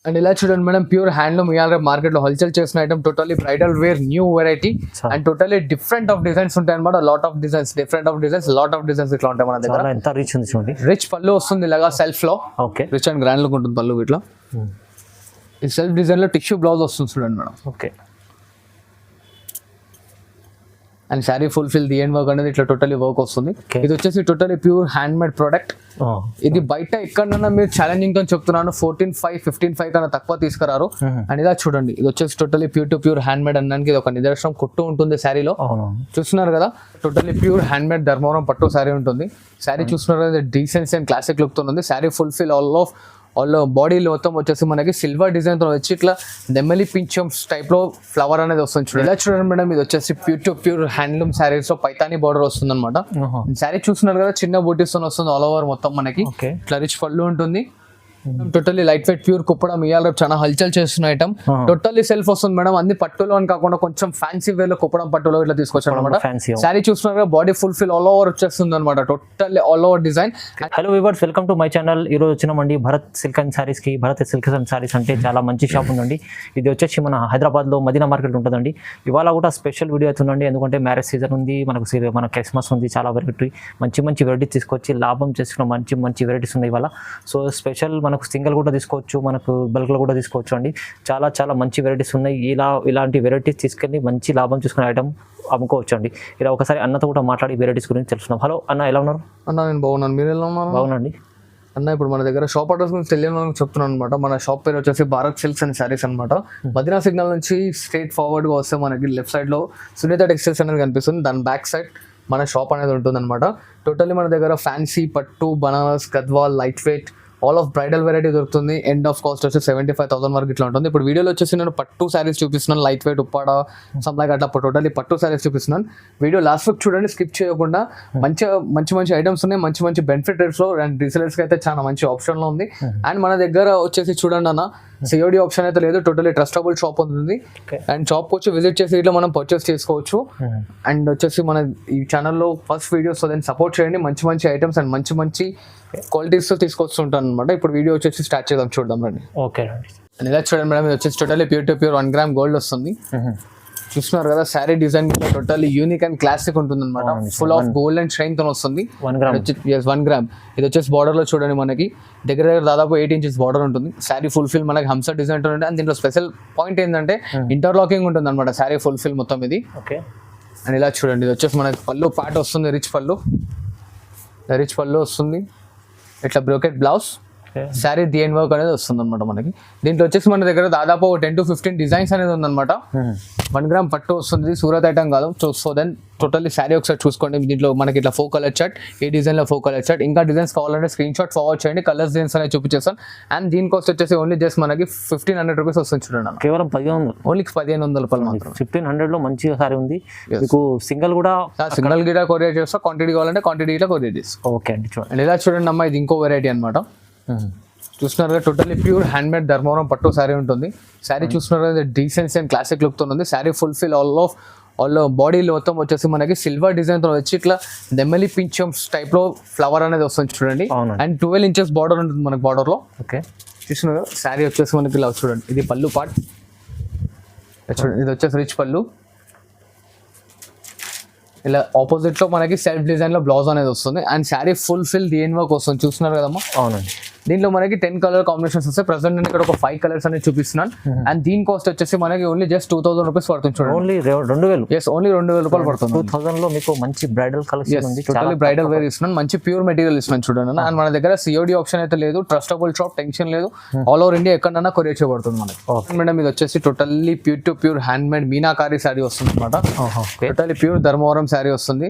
And ఇలా చూడండి madam, pure handloom ఇవాళ మార్కెట్ లో హోల్సేల్ చేసిన item, totally bridal wear new variety and totally different of designs ఉంటాయి అనమాట. Lot of designs, different of designs, lot of designs ఇట్లా ఉంటాయి మన దగ్గర. ఎంత రిచ్ ఉంది చూడండి. రిచ్ పళ్ళు వస్తుంది ఇలాగా సెల్ఫ్ లో. Okay, rich and grand look ఉంటుంది పళ్ళు ఇట్లా. ఈ సెల్ఫ్ డిజైన్ లో టిష్యూ బ్లౌజ్ వస్తుంది చూడండి madam. Okay, and sari fulfil the end work అనేది ఇట్లా టోటలీ వర్క్ వస్తుంది. ఇది వచ్చేసి totally pure hand made product. ఇది బయట ఎక్కడన్నా మీరు ఛాలెంజింగ్ తో చెప్తున్నాను 14,500, 15,500 కన్నా తక్కువ తీసుకురారు. అండ్ ఇలా చూడండి, ఇది వచ్చేసి totally pure to pure hand made అనడానికి ఇది ఒక నిదర్శనం. కుట్టు ఉంటుంది శారీలో, చూస్తున్నారు కదా. Totally pure hand made Dharmavaram పట్టు శారీ ఉంటుంది. శారీ చూస్తున్నారు కదా, డీసెన్సీ అండ్ క్లాసిక్ లుక్ తో ఉంది. శారీ ఫుల్ఫిల్ ఆల్ బాడీలో మొత్తం వచ్చేసి మనకి సిల్వర్ డిజైన్ తో వచ్చి ఇట్లా నెమలి పించమ్స్ టైప్ లో ఫ్లవర్ అనేది వస్తుంది చూడండి. ఇలా చూడండి మేడం, ఇది వచ్చేసి pure to pure handloom saris లో పైతాని బార్డర్ వస్తుంది అనమాట. శారీ చూస్తున్నారు కదా, చిన్న బూటీస్ తో వస్తుంది ఆల్ ఓవర్ మొత్తం మనకి. ఇట్లా రిచ్ పళ్ళు ఉంటుంది. Totally light weight pure Kuppadam ఇవాళ చాలా హల్చల్ చేస్తున్న ఐటమ్. టోటల్లీ సెల్ఫ్ వస్తుంది మేడం. అన్ని పట్టులో అని కాకుండా కొంచెం ఫ్యాన్సీ వేర్ లో కుప్పడం పట్టులో ఇట్లా తీసుకొచ్చాను అనమాట. శారీ చూస్తున్నారు బాడీ ఫుల్ఫిల్ ఆల్ ఓవర్ వచ్చేస్తుంది అనమాట. Totally all over design. Hello viewers, welcome to my channel. ఈ రోజు వచ్చినామండి భరత్ సిల్క్ అండ్ సారీస్ కి. భరత్ సిల్క్ అండ్ సారీస్ అంటే చాలా మంచి షాప్ ఉందండి. ఇది వచ్చేసి మన హైదరాబాద్ లో మదీనా మార్కెట్ ఉంటుందండి. ఇవాళ కూడా స్పెషల్ వీడియో అవుతుందండి, ఎందుకంటే మ్యారేజ్ సీజన్ ఉంది, మన క్రిస్మస్ ఉంది. చాలా వెరైటీ మంచి వెరైటీస్ తీసుకొచ్చి లాభం చేసుకున్న మంచి వెరైటీస్ ఉన్నాయి ఇవాళ. సో స్పెషల్ మనకు సింగిల్ కూడా తీసుకోవచ్చు, మనకు బల్క్లో కూడా తీసుకోవచ్చు అండి. చాలా మంచి వెరైటీస్ ఉన్నాయి. ఇలాంటి వెరైటీస్ తీసుకెళ్ళి మంచి లాభం చూసుకునే ఐటమ్ అమ్ముకోవచ్చు అండి. ఇలా ఒకసారి అన్నతో కూడా మాట్లాడి వెరైటీస్ గురించి తెలుసుకున్నాం. హలో అన్న, ఎలా ఉన్నారు? అన్న నేను బాగున్నాను, మీరు ఎలా ఉన్నారు? బాగున్నాండి అన్న. ఇప్పుడు మన దగ్గర షాప్ అడ్రస్ గురించి తెలియని చెప్తున్నాను అనమాట. మన షాప్ పేరు వచ్చేసి భారత్ సిల్క్స్ అండ్ శారీస్ అనమాట. మదీనా సిగ్నల్ నుంచి స్ట్రైట్ ఫార్వర్డ్ గా వస్తే మనకి లెఫ్ట్ సైడ్ లో సునీత టెక్స్టైల్స్ అనేది కనిపిస్తుంది. దాని బ్యాక్ సైడ్ మన షాప్ అనేది ఉంటుంది అనమాట. టోటల్లీ మన దగ్గర ఫ్యాన్సీ, పట్టు, Banaras, Gadwal, light weight, all of bridal variety దొరుకుతుంది. ఎండ్ ఆఫ్ కాస్ట్ వచ్చి 75,000 వరకు ఇట్లా ఉంటుంది. ఇప్పుడు వీడియోలో వచ్చేసి నేను పట్టు శారీస్ చూపిస్తున్నాను, లైట్ వెయిట్, ఉప్పాడ, సంథింగ్ అట్లా టోటల్లీ పట్టు శారీస్ చూపిస్తున్నాను. వీడియో లాస్ట్ వరకు చూడండి, స్కిప్ చేయకుండా. మంచి ఐటమ్స్ ఉన్నాయి, మంచి బెనిఫిట్ రేట్స్ లో. అండ్ రీసెలర్స్ కి అయితే చాలా మంచి ఆప్షన్ లో ఉంది. అండ్ మన దగ్గర వచ్చేసి చూడండి అన్న, సిఓడి ఆప్షన్ అయితే లేదు, టోటలీ ట్రస్టబుల్ షాప్ ఉంటుంది. అండ్ షాప్ వచ్చి విజిట్ చేసి ఇట్లా మనం పర్చేస్ చేసుకోవచ్చు. అండ్ వచ్చేసి మన ఈ ఛానల్లో ఫస్ట్ వీడియోస్ దాన్ని సపోర్ట్ చేయండి. మంచి ఐటమ్స్ అండ్ మంచి క్వాలిటీస్ తో తీసుకొస్తుంటాను అనమాట. ఇప్పుడు వీడియో వచ్చేసి స్టార్ట్ చేద్దాం, చూద్దాం రండి. ఓకే, ఇలా చూడండి మేడం, ఇది వచ్చేసి totally pure to pure 1 gram gold వస్తుంది. చూస్తున్నారు కదా, sari design totally unique and classic ఉంటుంది అనమాట. Full of gold and shine తో వస్తుంది. 1 గ్రామ్. ఇది వచ్చేసి బార్డర్ లో చూడండి మనకి దగ్గర దాదాపు 8 ఇంచెస్ బార్డర్ ఉంటుంది. శారీ ఫుల్ఫిల్ మనకి హంసర్ డిజైన్ ఉంటుంది. అండ్ దీంట్లో స్పెషల్ పాయింట్ ఏంటంటే ఇంటర్లాకింగ్ ఉంటుంది అనమాట శారీ ఫుల్ఫిల్ మొత్తం ఇది. ఓకే, అండ్ ఇలా చూడండి, ఇది వచ్చేసి మనకి పళ్ళు పార్ట్ వస్తుంది, రిచ్ పళ్ళు వస్తుంది. ఇట్లా brocade blouse, sari the end work అనేది వస్తుంది అనమాట మనకి. దీంట్లో వచ్చేసి మన దగ్గర దాదాపు 10 to 15 డిజైన్స్ అనేది ఉందన్నమాట. 1 గ్రామ్ పట్టు వస్తుంది, సూరత్ ఐటమ్ కాదు. సో దెన్ టోటల్లీ శారీ ఒకసారి చూసుకోండి. దీంట్లో మనకి ఇట్లా 4 కలర్ చార్ట్, ఏ డిజైన్ లో 4 కలర్ చార్ట్. ఇంకా డిజైన్స్ కావాలంటే స్క్రీన్ షాట్ ఫార్వర్డ్ చేయండి, కలర్స్ డిజైన్స్ అనేది చూపించేస్తాను. అండ్ దీని కాస్ట్ వచ్చేసి ఓన్లీ జస్ట్ మనకి 1,500 రూపీస్ వస్తుంది చూడండి. కేవలం 1500, ఓన్లీ 1,500 రూపాయలు మాత్రం. 1,500 లో మంచిగా సారీ ఉంది. మీకు సింగిల్ కూడా కొరియర్ చేస్తా, క్వాంటిటీ కావాలంటే క్వాంటిటీ ఇట్లా కొరియర్ చేస్తాం. ఓకే అండి, చూడండి. అండ్ ఇలా చూడండి అమ్మా, ఇది ఇంకో వెరైటీ అనమాట. చూస్తున్నారు కదా, totally pure hand made Dharmavaram పట్టు శారీ ఉంటుంది. శారీ చూస్తున్నారు కదా, డీసెన్సీ అండ్ క్లాసిక్ లుక్ తో ఉంది. శారీ ఫుల్ఫిల్ ఆల్ బాడీలో మొత్తం వచ్చేసి మనకి సిల్వర్ డిజైన్ తో వచ్చి ఇట్లా నెమలి పించమ్స్ టైప్ లో ఫ్లవర్ అనేది వస్తుంది చూడండి. అండ్ 12 ఇంచెస్ బార్డర్ ఉంటుంది మనకి బార్డర్ లో. ఓకే, చూస్తున్నారు కదా, శారీ వచ్చేసి మనకి ఇలా చూడండి. ఇది పళ్ళు పార్ట్ చూడండి, ఇది వచ్చేసి రిచ్ పళ్ళు. ఇలా ఆపోజిట్ లో మనకి సెల్ఫ్ డిజైన్ లో బ్లౌజ్ అనేది వస్తుంది. అండ్ శారీ ఫుల్ఫిల్ డిఎన్ వర్క్ వస్తుంది. చూస్తున్నారు కదమ్మా. అవునండి. దీంట్లో మనకి 10 కలర్ కాంబినేషన్స్ వస్తాయి. ప్రెసెంట్ నేను ఇక్కడ ఒక 5 కలర్స్ అనేది చూపిస్తున్నాను. అండ్ దీని కాస్ట్ వచ్చేసి మనకి ఓన్లీ జస్ట్ 2,000 రూపీస్ పడుతుంది చూడండి. ఓన్లీ 2,000. ఎస్, ఓన్లీ 2,000 రూపాయలు పడుతుంది. 2,000 లో మీకు మంచి బ్రైడల్ కలెక్షన్ ఉంది. టోటల్లీ బ్రైడల్ వేర్ ఇస్తున్నాను, మంచి ప్యూర్ మెటీరియల్ ఇస్తున్నాను చూడండి. అండ్ మన దగ్గర సిఓడి ఆప్షన్ అయితే లేదు, ట్రస్టబుల్ షాప్, టెన్షన్ లేదు. ఆల్ ఓవర్ ఇండియా ఎక్కడన్నా కొరియర్ చేయబడుతుంది మనకి. మేడం ఇది వచ్చేసి totally pure to pure hand made meenakari sari వస్తుంది అనమాట. టోటల్లీ ప్యూర్ ధర్మవరం శారీ వస్తుంది.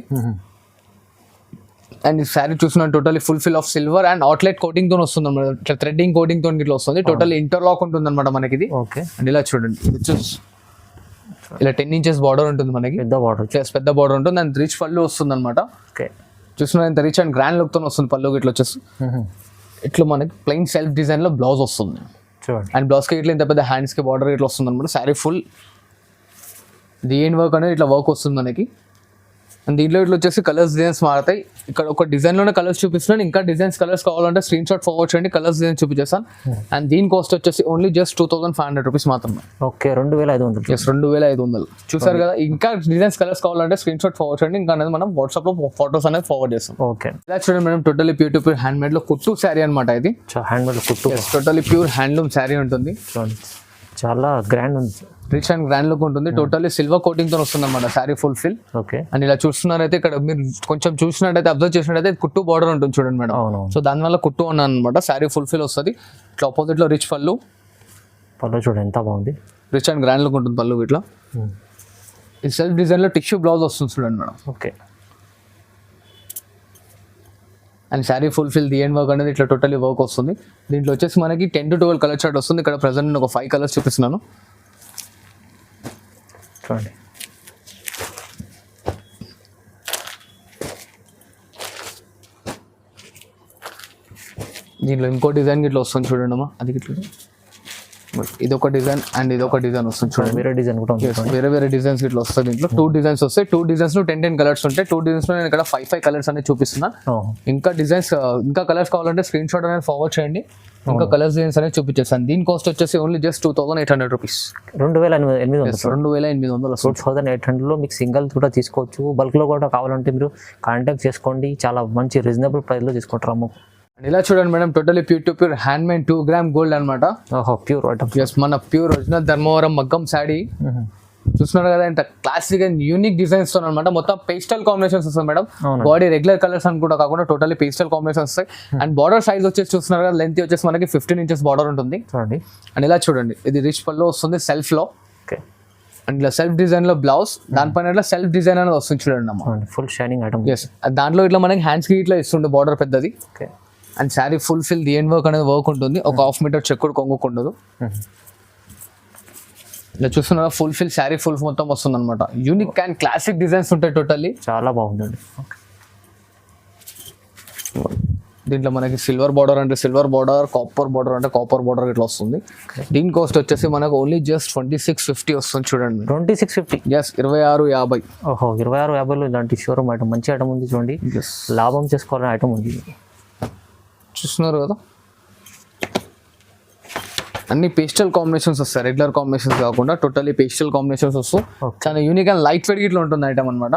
అండ్ ఈ శారీ చూసిన totally fulfil of silver and outlet coating తో వస్తుంది అనమాట. థ్రెడ్డింగ్ కోటింగ్ తో ఇట్లా వస్తుంది. టోటల్ ఇంటర్లాక్ ఉంటుంది అనమాట మనకి ఇది. ఓకే, అండ్ ఇలా చూడండి, ఇలా 10 ఇంచెస్ బార్డర్ ఉంటుంది మనకి. పెద్ద బార్డర్ ఉంటుంది. అండ్ రిచ్ పళ్ళు వస్తుంది అనమాట. ఓకే, చూస్తున్నా ఇంత రిచ్ అండ్ గ్రాండ్ లుక్ తో వస్తుంది పళ్ళు. ఇట్లా వచ్చేసి ఇట్లా మనకి ప్లెయిన్ సెల్ఫ్ డిజైన్ లో బ్లౌజ్ వస్తుంది. అండ్ బ్లౌజ్ కి ఇట్లా ఇంత పెద్ద హ్యాండ్స్ కి బార్డర్ ఇట్లా వస్తుంది అనమాట. Sari full the end work అనేది ఇట్లా వర్క్ వస్తుంది మనకి. అండ్ దీంట్లో ఇట్లా వచ్చేసి కలర్స్ డిజైన్స్ మారుతాయి. ఇక్కడ ఒక డిజైన్ లోనే కలర్స్ చూపిస్తున్నాను, ఇంకా డిజైన్స్ కలర్స్ కావాలంటే స్క్రీన్ షాట్ ఫార్వర్డ్ చేయండి, కలర్స్ డిజైన్ చూపించేస్తాను. అండ్ దీని కాస్ట్ వచ్చేసి ఓన్లీ జస్ట్ 2500 రూపీస్ మాత్రమే. ఓకే 2500. ఎస్ 2500. చూసారు కదా, ఇంకా డిజైన్స్ కలర్స్ కావాలంటే స్క్రీన్ షాట్ ఫార్వర్డ్ చేయండి, ఇంకా అనేది మనం వాట్సాప్ లో ఫోటోస్ అనేది ఫార్వర్డ్ చేస్తాం. ఓకే ఇలా చూడండి madam, totally pure to pure hand made లో కుట్టు శారీ అనమాట ఇది. హ్యాండ్ మేడ్ కుట్టు, టోటలీ ప్యూర్ హ్యాండ్లూమ్ శారీ ఉంటుంది. చాలా గ్రాండ్ ఉంది, రిచ్ అండ్ గ్రాండ్ లుక్ ఉంటుంది. టోటల్లీ సిల్వర్ కోటింగ్ తో వస్తుంది అనమాట sari full fill. Okay and ఇలా చూస్తున్నారైతే ఇక్కడ మీరు కొంచెం చూసినట్టయితే అబ్జర్వ్ చేసినట్టయితే కుట్టు బార్డర్ ఉంటుంది చూడండి మేడం. సో దానివల్ల కుట్టు ఉన్నాను అనమాట. శారీ ఫుల్ ఫిల్ వస్తుంది. ఇట్లా ఆపోజిట్ లో రిచ్ పళ్ళు చూడండి ఎంత బాగుంది, రిచ్ అండ్ గ్రాండ్ లుక్ ఉంటుంది పళ్ళు ఇట్లా. ఈ సెల్ఫ్ డిజైన్ లో టిష్యూ బ్లౌజ్ వస్తుంది చూడండి madam. Okay and sari full fill the end work అనేది ఇట్లా టోటలీ వర్క్ వస్తుంది. దీంట్లో వచ్చేసి మనకి 10 to 12 కలర్ చార్ట్ వస్తుంది. ఇక్కడ ప్రెసెంట్ నేను ఒక 5 కలర్స్ చూపిస్తున్నాను చూడండి. దీంట్లో ఇంకో డిజైన్ ఇట్లా వస్తుంది చూడండి అమ్మా, అది ఇట్లా ఇది ఒక డిజైన్ అండ్ ఇది ఒక డిజైన్ వస్తుంది చూడండి. వేరే డిజైన్ కూడా ఉంది, వేరే వేరే డిజైన్స్ ఇట్లా వస్తాయి. దీంట్లో 2 డిజైన్స్ వస్తాయి. 2 డిజైన్స్ లో 10 కలర్స్ ఉంటాయి. 2 డిజైన్స్ లో నేను ఇక్కడ 5 కలర్స్ అనేది చూపిస్తున్నా. ఇంకా డిజైన్స్ ఇంకా కలర్స్ కావాలంటే స్క్రీన్ షాట్ అనేది ఫార్వర్డ్ చేయండి, ఇంకా కలర్స్ డిజైన్స్ అనేది చూపించేస్తాను. దీని కాస్ట్ వచ్చేసి ఓన్లీ జస్ట్ 2800 రూపీస్. 2800. 2800 లో మీకు సింగిల్ కూడా తీసుకోవచ్చు, బల్క్ లో కూడా కావాలంటే మీరు కాంటాక్ట్ చేసుకోండి. చాలా మంచి రీజనబుల్ ప్రైస్ లో తీసుకుంటారు అమ్మ. ఇలా చూడండి madam, totally pure to pure hand made 2 gram gold అనమాట. ప్యూర్ ఎస్, మన ప్యూర్ ఒరిజినల్ ధర్మవరం మగ్గం శారీ చూస్తున్నారు కదా. ఇంత క్లాసిక్ అండ్ యూనిక్ డిజైన్స్ తో అనమాట. మొత్తం పేస్టల్ కాంబినేషన్స్ వస్తాయి మేడం. బాడీ రెగ్యులర్ కలర్స్ అని కూడా కాకుండా టోటలీ పేస్టల్ కాంబినేషన్స్ వస్తాయి. అండ్ బార్డర్ సైజ్ వచ్చేసి చూస్తున్నారు కదా, లెంత్ వచ్చేసి మనకి 15 ఇంచెస్ బార్డర్ ఉంటుంది. అండ్ ఇలా చూడండి, ఇది రిచ్ పళ్ళు వస్తుంది సెల్ఫ్ లో. అండ్ ఇలా సెల్ఫ్ డిజైన్ లో బ్లౌజ్, దానిపైన ఇట్లా సెల్ఫ్ డిజైన్ అనేది వస్తుంది చూడండి అమ్మ. Full shining item. ఎస్, దాంట్లో ఇట్లా మనకి హ్యాండ్స్ కి ఇట్లా ఇస్తుండే బార్డర్ పెద్దది. And sari full fill the end work అనేది వర్క్ ఉంటుంది. ఒక 1/2 మీటర్ చెక్ కూడా కొంగుకుండదు. ఇలా చూస్తున్నారా, ఫుల్ ఫిల్ శారీ ఫుల్ మొత్తం వస్తుంది అనమాట. యూనిక్ అండ్ క్లాసిక్ డిజైన్స్ ఉంటాయి టోటల్లీ. చాలా బాగుందండి. దీంట్లో మనకి సిల్వర్ బార్డర్ అంటే సిల్వర్ బార్డర్, కాపర్ బార్డర్ అంటే కాపర్ బార్డర్ ఇట్లా వస్తుంది. దీని కాస్ట్ వచ్చేసి మనకు ఓన్లీ జస్ట్ 2650 వస్తుంది చూడండి. 2650. ఎస్, 2650. ఓహో 2650లో ఇలాంటి షోరూమ్ ఐటమ్, మంచి ఐటమ్ ఉంది చూడండి. లాభం చేసుకోవాలని ఐటమ్ ఉంది. చూస్తున్నారు కదా, అన్ని పేస్టల్ కాంబినేషన్స్ వస్తాయి, రెగ్యులర్ కాంబినేషన్స్ కాకుండా టోటల్లీ పేస్టల్ కాంబినేషన్స్ వస్తాయి. చాలా యూనిక్ అండ్ లైట్ వెయిట్ ఇట్లా ఉంటుంది ఐటమ్ అనమాట.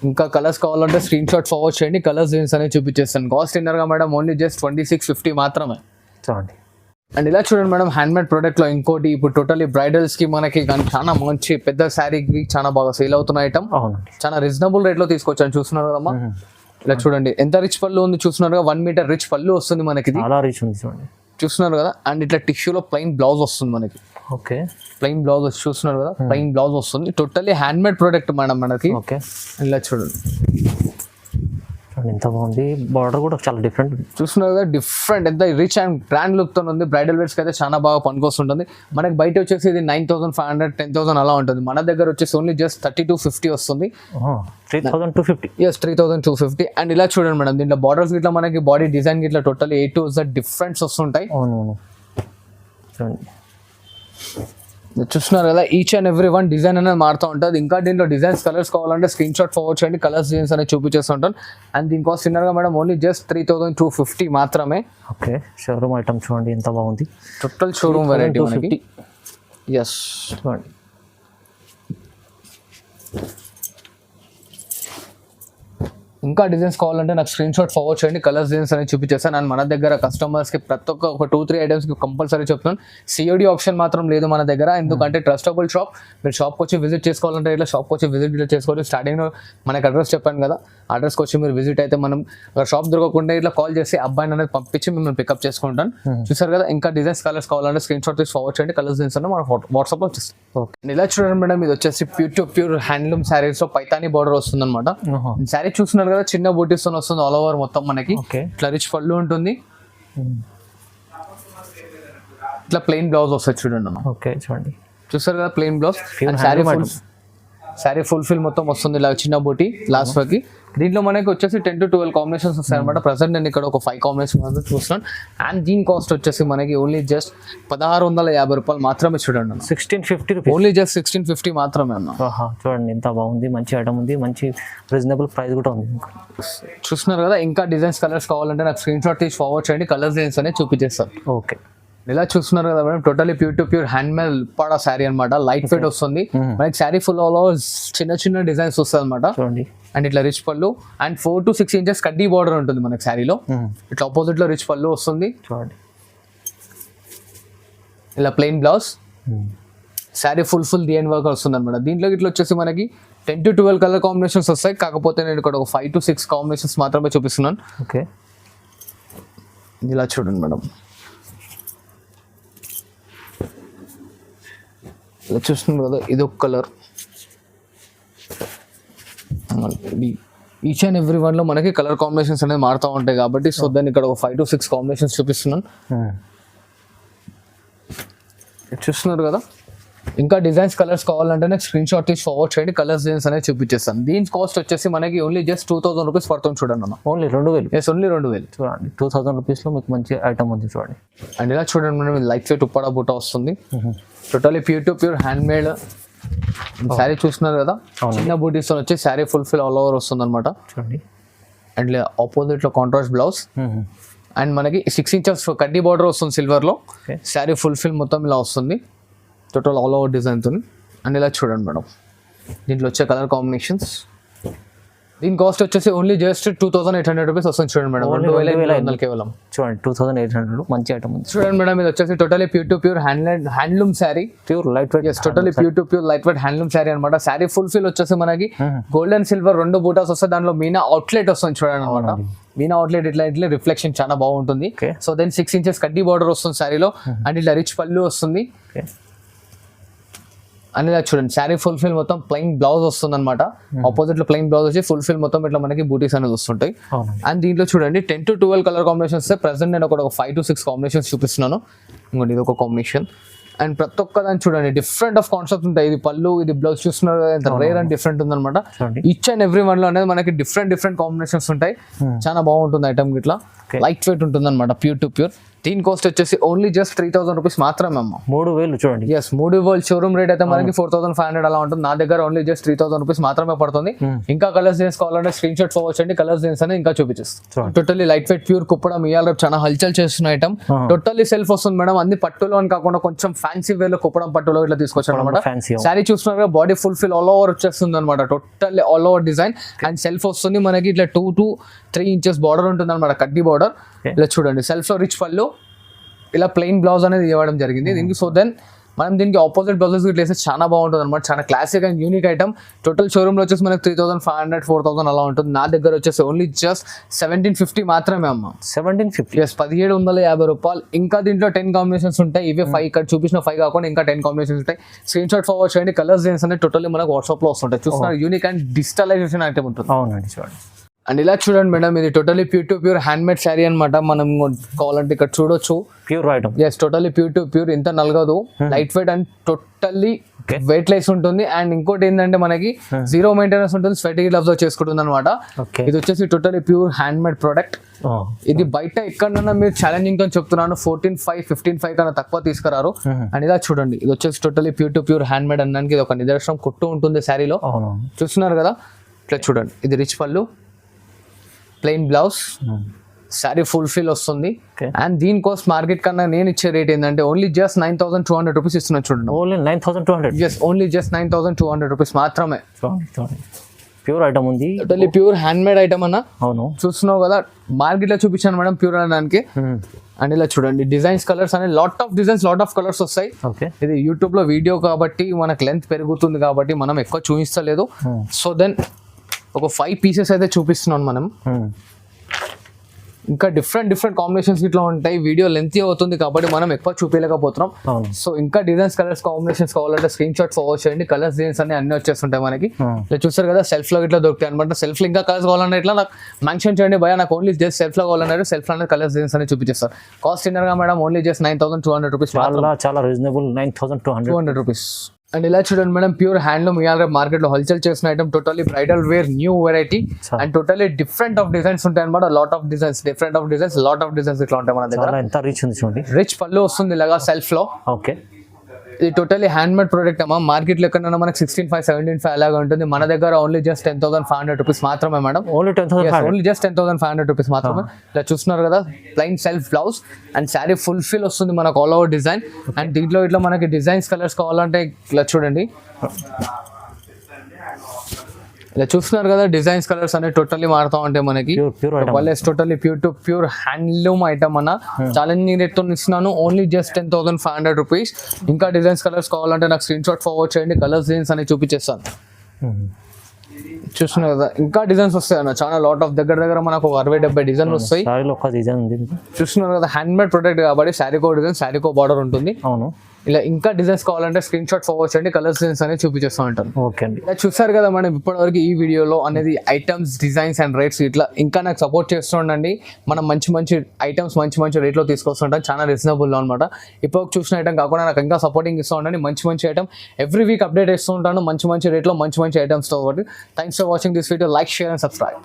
ఇంకా కలర్స్ కావాలంటే స్క్రీన్ షాట్ ఫార్వర్డ్ చేయండి, కలర్స్ డిజైన్స్ అనేది చూపించేస్తాను. కాస్ట్ ఇన్నర్గా మేడం ఓన్లీ జస్ట్ 2650 మాత్రమే. చూడండి. అండ్ ఇలా చూడండి మేడం, హ్యాండ్ మేడ్ ప్రోడక్ట్ లో ఇంకోటి ఇప్పుడు టోటల్లీ బ్రైడల్స్ కి మనకి చాలా మంచి పెద్ద శారీకి చాలా బాగా సేల్ అవుతున్న ఐటమ్. చాలా రీజనబుల్ రేట్ లో తీసుకొచ్చాను. చూస్తున్నారు కదమ్మా, ఇలా చూడండి ఎంత రిచ్ పళ్ళు ఉంది. చూస్తున్నారు కదా, 1 మీటర్ రిచ్ పళ్ళు వస్తుంది మనకి. చాలా రిచ్ ఉంది చూడండి. చూస్తున్నారు కదా, అండ్ ఇట్లా టిష్యూలో ప్లెయిన్ బ్లౌజ్ వస్తుంది మనకి. ఓకే, ప్లెయిన్ బ్లౌజ్ చూస్తున్నారు కదా, ప్లెయిన్ బ్లౌజ్ వస్తుంది. Totally hand made product madam మనకి. ఓకే, ఇలా చూడండి ఎంత బాగుంది. బార్డర్ కూడా చాలా డిఫరెంట్ చూస్తున్నారు కదా, డిఫరెంట్ ఎంత రిచ్ అండ్ గ్రాండ్ లుక్ తో ఉంది. బ్రైడల్ వేర్స్ కి అయితే చాలా బాగా పనికొస్తుంటుంది. మనకి బయట వచ్చేసి ఇది 9500, 10,000 అలా ఉంటుంది. మన దగ్గర వచ్చేసి ఓన్లీ జస్ట్ 3250 వస్తుంది. 3250. ఎస్, 3250. అండ్ ఇలా చూడండి మేడం, దీంట్లో బార్డర్స్ గిట్లా మనకి బాడీ డిజైన్ గిట్లా total A to Z differents వస్తుంటాయి. అవును చూడండి, చూస్తున్నారు కదా, each and every one design అనేది మారుతూ ఉంటుంది. ఇంకా దీంట్లో డిజైన్స్ కలర్స్ కావాలంటే స్క్రీన్ షాట్ ఫార్వర్డ్ చేయండి, కలర్స్ డిజైన్స్ అనేది చూపించేస్తూ ఉంటాను. అండ్ దీని కాస్ట్ ఇన్నర్గా మేడం ఓన్లీ జస్ట్ 3250 మాత్రమే. ఓకే, షోరూమ్ ఐటమ్ చూడండి ఎంత బాగుంది. టోటల్ షోరూమ్ వెరైటీ మనకి. ఎస్, చూడండి. ఇంకా డిజైన్స్ కావాలంటే నాకు స్క్రీన్ షాట్ ఫార్వర్డ్ చేయండి, కలర్స్ డిజైన్స్ అనేది చూపించేస్తాను. అండ్ మన దగ్గర కస్టమర్స్కి ప్రతి ఒక్క 2-3 ఐటమ్స్కి కంపల్సరీ చెప్తున్నాను, COD ఆప్షన్ మాత్రం లేదు మన దగ్గర. ఎందుకంటే ట్రస్టబుల్ షాప్, మీరు షాప్కి వచ్చి విజిట్ చేసుకోవాలంటే ఇట్లా షాప్కి వచ్చి విజిట్ చేసుకోవాలి. స్టార్టింగ్లో మనకి అడ్రస్ చెప్పాను కదా, అడ్రస్కి వచ్చి మీరు విజిట్ అయితే మనం షాప్ దొరకకుండా ఇట్లా కాల్ చేసి అబ్బాయిని అనేది పంపించి మిమ్మల్ని పికప్ చేసుకుంటాను. చూసారు కదా, ఇంకా డిజైన్స్ కలర్స్ కావాలంటే స్క్రీన్ షాట్ తీసి ఫార్వర్డ్ చేయండి, కలర్స్ డిజైన్స్ అన్న మన వాట్సాప్లో వచ్చేస్తాం. ఓకే, ఇలా చూడండి మేడం, ఇది వచ్చేసి ప్యూర్ టు ప్యూర్ హ్యాండ్లూమ్ శారీస్లో పైతానీ బార్డర్ వస్తుంది అనమాట. శారీ చూస్తున్నారు కదా, చిన్న బూటీస్ తో వస్తుంది ఆల్ ఓవర్ మొత్తం మనకి. ఇట్లా రిచ్ పళ్ళు ఉంటుంది, ఇట్లా ప్లెయిన్ బ్లౌజ్ వస్తుంది చూడండి అన్న. ఓకే, చూడండి చూస్తారు కదా plain blouse. Sari sari fulfil మొత్తం వస్తుంది ఇలా చిన్న బూటీ లాస్ట్ వరకు. దీంట్లో మనకి వచ్చేసి 10 to 12 కాంబినేషన్స్ వస్తాయి అనమాట. ప్రజెంట్ నేను ఇక్కడ ఒక 5 కాంబినేషన్ చూస్తున్నాను. అండ్ దీని కాస్ట్ వచ్చేసి మనకి ఓన్లీ జస్ట్ 1650 రూపాయలు మాత్రమే చూడండి అన్న. 1650 రూపీస్, ఓన్లీ జస్ట్ 1650 మాత్రమే అన్న. చూడండి ఎంత బాగుంది, మంచి ఐటమ్ ఉంది, మంచి రీజనబుల్ ప్రైస్ కూడా ఉంది. చూస్తున్నారు కదా. ఇంకా డిజైన్స్ కలర్స్ కావాలంటే నాకు స్క్రీన్ షాట్ తీసి ఫార్వర్డ్ చేయండి, కలర్స్ డిజైన్స్ అనేది చూపించేస్తాను. ఓకే, ఇలా చూస్తున్నారు కదా madam, totally pure to pure hand made Uppada sari అనమాట. లైట్ వెయిట్ వస్తుంది మనకి. శారీ ఫుల్ ఆల్ ఓవర్ చిన్న చిన్న డిజైన్స్ వస్తాయి అనమాట. చూడండి, అండ్ ఇట్లా రిచ్ పళ్ళు అండ్ 4 to 6 ఇంచెస్ కడ్డీ బార్డర్ ఉంటుంది మనకి శారీలో. ఇట్లా ఆపోజిట్ లో రిచ్ పళ్ళు వస్తుంది. చూడండి, ఇలా ప్లెయిన్ బ్లౌజ్, శారీ ఫుల్ డిఎన్ వర్క్ వస్తుంది అనమాట. దీంట్లో ఇట్లా వచ్చేసి మనకి 10 to 12 కలర్ కాంబినేషన్స్ వస్తాయి. కాకపోతే నేను ఇక్కడ ఒక 5 to 6 కాంబినేషన్స్ మాత్రమే చూపిస్తున్నాను. ఓకే, ఇలా చూడండి మేడం. ఇలా చూస్తున్నారు కదా, ఇది ఒక colour. Each and every one లో మనకి కలర్ కాంబినేషన్స్ అనేది మారుతూ ఉంటాయి కాబట్టి సో దాన్ని ఇక్కడ ఒక 5 to 6 కాంబినేషన్స్ చూపిస్తున్నాను. చూస్తున్నారు కదా. ఇంకా డిజైన్స్ కలర్స్ కావాలంటే నాకు స్క్రీన్ షాట్ తీసి ఫార్వర్డ్ చేయండి, కలర్స్ డిజైన్స్ అనేది చూపించేస్తాను. దీని కాస్ట్ వచ్చేసి మనకి ఓన్లీ జస్ట్ 2000 రూపీస్ పడుతుంది చూడండి అన్న. ఓన్లీ 2000? Yes, only 2000. చూడండి, 2000 రూపీస్లో మీకు మంచి ఐటమ్ ఉంది చూడండి. అండ్ ఇలా చూడండి మేడం, లైట్ వెయిట్ ఉప్పాడ బూట వస్తుంది. Totally pure to pure hand made sari. చూస్తున్నారు కదా, చిన్న బూటీస్ వచ్చి శారీ ఫుల్ఫిల్ ఆల్ ఓవర్ వస్తుంది అనమాట. చూడండి, అండ్ ఆపోజిట్ లో కాంట్రాస్ట్ బ్లౌజ్ అండ్ మనకి 6 ఇంచెస్ కడ్డీ బార్డర్ వస్తుంది సిల్వర్ లో. శారీ ఫుల్ఫిల్ మొత్తం ఇలా వస్తుంది టోటల్ ఆల్ ఓవర్ డిజైన్ తో. అండ్ ఇలా చూడండి మేడం, దీంట్లో వచ్చే కలర్ కాంబినేషన్స్. దీని కాస్ట్ వచ్చేసి ఓన్లీ జస్ట్ 2800 రూపీస్ వస్తుంది చూడండి మేడం. 2500 కేవలం. చూడండి, 2800 మంచి ఐటమ్ ఉంది. చూడండి మేడం, ఇది వచ్చేసి totally pure to pure handloom sari. Pure light weight. Totally pure to pure light weight handloom sari అనమాట. శారీ ఫుల్ఫిల్ వచ్చేసి మనకి గోల్డ్ అండ్ సిల్వర్ 2 బూటాస్ వస్తాయి. దానిలో మీనా అవుట్లెట్ వస్తుంది చూడండి అనమాట. మీనా అవుట్లెట్ ఇట్లా రిఫ్లెక్షన్ చాలా బాగుంటుంది. సో దెన్ 6 ఇంచెస్ కడ్డీ బార్డర్ వస్తుంది శారీలో. అండ్ ఇట్లా రిచ్ పళ్ళు వస్తుంది. అని ఇలా చూడండి, శారీ ఫుల్ఫిల్ మొత్తం ప్లెయిన్ బ్లౌజ్ వస్తుంది అనమాట. ఆపోజిట్ లో ప్లెయిన్ బ్లౌజ్ వచ్చి ఫుల్ఫిల్ మొత్తం ఇట్లా మనకి బూటీస్ అనేది వస్తుంటాయి. అండ్ దీంట్లో చూడండి 10 to 12 కలర్ కాంబినేషన్స్. ప్రెసెంట్ నేను ఒక 5 to 6 కాంబినేషన్స్ చూపిస్తున్నాను. ఇంకోటి ఇది ఒక కాంబినేషన్. అండ్ ప్రతి ఒక్క దాన్ని చూడండి డిఫరెంట్ ఆఫ్ కాన్సెప్ట్ ఉంటాయి. ఇది పళ్ళు, ఇది బ్లౌజ్. చూస్తున్నారు ఎంత రేర్ అండ్ డిఫరెంట్ ఉందన్నమాట. ఈచ్ అండ్ ఎవ్రీ వన్ లో అనేది మనకి డిఫరెంట్ కాంబినేషన్స్ ఉంటాయి. చాలా బాగుంటుంది ఐటమ్. ఇట్లా లైట్ వెయిట్ ఉంటుంది అనమాట, ప్యూర్ టు ప్యూర్. దీని కాస్ట్ వచ్చేసి ఓన్లీ జస్ట్ 3000 రూపీస్ మాత్రమే అమ్మ. 3000 చూడండి. ఎస్, 3000 షోరూమ్ రేట్ అయితే మనకి 4500 అలా ఉంటుంది. నా దగ్గర ఓన్లీ జస్ట్ 3000 రూపీస్ మాత్రమే పడుతుంది. ఇంకా కలర్స్ డిజైన్స్ కావాలంటే స్క్రీన్ షాట్ ఫార్వర్డ్ చేయండి, కలర్స్ డిజైన్స్ అనేది ఇంకా చూపించేస్తాను. Totally light weight pure Kuppadam ఇవాళ రేపు చాలా హల్చల్ చేస్తున్న ఐటమ్. టోటల్లీ సెల్ఫ్ వస్తుంది మేడం. అన్ని పట్టులో అని కాకుండా కొంచెం ఫ్యాన్సీ వేర్ లో కుప్పడం పట్టులో ఇట్లా తీసుకొచ్చాను అనమాట. శారీ చూస్తున్నారు, బాడీ ఫుల్ఫిల్ ఆల్ ఓవర్ వచ్చేస్తుంది అనమాట. Totally all over design and self వస్తుంది మనకి. ఇట్లా 2 to 3 ఇంచెస్ బార్డర్ ఉంటుంది అనమాట, కడ్డీ బార్డర్. ఇలా చూడండి, సెల్ఫ్ లో రిచ్ పళ్ళు, ఇలా ప్లెయిన్ బ్లౌజ్ అనేది ఇవ్వడం జరిగింది దీనికి. సో దెన్ మనం దీనికి ఆపోజిట్ బ్లౌజెస్ ఇట్లా వేస్తే చాలా బాగుంటుంది అనమాట. చాలా classic and unique item. Total showroom లో వచ్చేసి మనకి 3500 4000 అలా ఉంటుంది. నా దగ్గర వచ్చేసి ఓన్లీ జస్ట్ 1750 మాత్రమే అమ్మ. 1750? ఎస్, 1750 రూపాయలు. ఇంకా దీంట్లో 10 కాంబినేషన్స్ ఉంటాయి. ఇవే 5 ఇక్కడ చూపించిన 5 కాకుండా ఇంకా 10 కాంబినేషన్స్ ఉంటాయి. స్క్రీన్ షాట్ ఫార్వర్డ్ చేయండి, కలర్స్ డిజైన్స్ అనేది టోటల్లీ మనకు వాట్సాప్ లో వస్తుంటాయి. చూస్తున్నారు, యూనిక్ అండ్ డిజిటలైజేషన్ ఐటమ్ ఉంటుంది. అవునండి, చూడండి. అండ్ ఇలా చూడండి మేడం, ఇది totally pure to pure hand made sari అనమాట. మనం కావాలంటే ఇక్కడ చూడొచ్చు, pure item. Yes, totally pure to pure. ఇంత నలగదు, light weight and totally weight less ఉంటుంది. అండ్ ఇంకోటి ఏంటంటే మనకి 0 మెయింటెనెన్స్ ఉంటుంది. స్వెటీ గ్లవ్స్ చేసుకుంటుంది అనమాట. ఇది వచ్చేసి totally pure hand made product. ఇది బయట ఎక్కడన్నా మీరు ఛాలెంజింగ్ తో చెప్తున్నాను 14,500 15,500 కన్నా తక్కువ తీసుకురారు. అండ్ ఇలా చూడండి, ఇది వచ్చేసి totally pure to pure hand made అనడానికి ఇది ఒక నిదర్శనం. కుట్టు ఉంటుంది శారీలో. చూస్తున్నారు కదా, ఇట్లా చూడండి, ఇది రిచ్ పళ్ళు, ప్లెయిన్ బ్లౌజ్, శారీ ఫుల్ఫిల్ వస్తుంది. అండ్ దీని కాస్ట్ మార్కెట్ కన్నా నేను ఇచ్చే రేట్ ఏంటంటే ఓన్లీ జస్ట్ 9200 రూపీస్ ఇస్తున్నా చూడండి. Only 9200? Yes, only just 9200 rupees మాత్రమే. ప్యూర్ ఐటమ్ ఉంది, totally pure hand made item అన్న. అవును, చూస్తున్నావు కదా, మార్కెట్ లో చూపించాను మేడం ప్యూర్ అనడానికి. అండ్ ఇలా చూడండి, డిజైన్స్ కలర్స్ అనేది lot of designs, lot of colours వస్తాయి. ఇది యూట్యూబ్ లో వీడియో కాబట్టి మనకు లెంత్ పెరుగుతుంది కాబట్టి మనం ఎక్కువ చూపిస్తలేదు. సో దెన్ ఒక 5 పీసెస్ అయితే చూపిస్తున్నాం మనం. ఇంకా డిఫరెంట్ కాంబినేషన్స్ ఇట్లా ఉంటాయి. వీడియో లెంత్ అవుతుంది కాబట్టి మనం ఎక్కువ చూపించలేకపోతున్నాం. సో ఇంకా డిజైన్స్ కలర్స్ కాంబినేషన్స్ కావాలంటే స్క్రీన్ షాట్ ఫార్వర్డ్ చేయండి, కలర్స్ డిజైన్స్ అన్ని వచ్చేస్తుంటాయి మనకి. ఇట్లా చూస్తారు కదా, సెల్ఫ్ లో ఇట్లా దొరుకుతాయి అనమాట. సెల్ఫ్ లో ఇంకా కలర్స్ కావాలంటే ఇట్లా నాకు మెన్షన్ చేయండి భయ, నాకు ఓన్లీ జస్ట్ సెల్ఫ్ లో కావాలన్నారు. సెల్ఫ్ లో కలర్స్ డిజైన్స్ అని చూపించేస్తారు. కాస్ట్ ఇన్నర్ గా మేడం ఓన్లీ జస్ట్ 9200 రూపీస్. చాలా రీజనబుల్, 9200 రూపీస్. అండ్ ఇలా చూడండి మేడం, ప్యూర్ హ్యాండ్లూమ్ ఇవాళ మార్కెట్ లో హోల్సేల్ చేసిన item, totally bridal wear new variety and totally different of designs ఉంటాయి అనమాట. Lot of designs, different of designs, lot of designs ఇట్లా ఉంటాయి మన దగ్గర. చాలా ఎంత రీచ్ ఉంది చూడండి. రిచ్ పళ్ళు వస్తుంది ఇలాగా సెల్ఫ్ లో. ఓకే, ఇది టోటల్లీ హ్యాండ్ మేడ్ ప్రోడక్ట్ అమ్మా. మార్కెట్ లో ఎక్కడైనా మనకి 16,500, 17,500 అలాగా ఉంటుంది. మన దగ్గర ఓన్లీ జస్ట్ 10,500 రూపీస్ మాత్రమే madam. Only 10,500. Only just 10,500 rupees మాత్రమే. ఇలా చూస్తున్నారు కదా, plain self blouse and sari full fill వస్తుంది మనకు, ఆల్ ఓవర్ డిజైన్. అండ్ దీంట్లో ఇట్లా మనకి డిజైన్స్ కలర్స్ కావాలంటే ఇలా చూడండి, ఇలా చూస్తున్నారు కదా, డిజైన్స్ కలర్స్ అనేవి టోటల్లీ మారుతా ఉంటాయి మనకి. టోటల్లీ ప్యూర్ హ్యాండ్లూమ్ ఐటమ్ అన్న. ఛాలెంజింగ్ రేట్ తో ఇస్తున్నాను, ఓన్లీ జస్ట్ 10,500 రూపీస్. ఇంకా డిజైన్స్ కలర్స్ కావాలంటే నాకు స్క్రీన్ షాట్ ఫార్వర్డ్ చేయండి, కలర్స్ డిజైన్స్ అనేవి చూపించేస్తాను. చూస్తున్నారు కదా, ఇంకా డిజైన్స్ వస్తాయి అన్న, చాలా లాట్ ఆఫ్ దగ్గర మనకు 60-70 డిజైన్లు వస్తాయి. ఒక డిజైన్ ఉంది, చూస్తున్నారు కదా, హ్యాండ్ మేడ్ ప్రొడక్ట్ కాబట్టి శారీకో డిజైన్, శారీకో బార్డర్ ఉంటుంది. అవును, ఇలా ఇంకా డిజైన్స్ కావాలంటే స్క్రీన్ షాట్ ఫార్వర్డ్ చేయండి, కలర్స్ డిజైన్స్ అనేది చూపించేస్తూ ఉంటాను. ఓకే అండి. ఇలా చూసారు కదా మనం ఇప్పటివరకు ఈ వీడియోలో అనేది ఐటమ్స్, డిజైన్స్ అండ్ రేట్స్. ఇట్లా ఇంకా నాకు సపోర్ట్ చేస్తూ ఉండండి. మనం మంచి ఐటమ్స్ మంచి రేట్లో తీసుకొస్తుంటాం, చాలా రీజనబుల్లో అనమాట. ఇప్పుడు చూసిన ఐటమ్ కాకుండా నాకు ఇంకా సపోర్టింగ్ ఇస్తూ ఉండండి. మంచి ఐటమ్ ఎవ్రీ వీక్ అప్డేట్ ఇస్తూ ఉంటాను, మంచి రేట్లో మంచి ఐటమ్స్తో. Thanks for watching this video. Like, share and subscribe.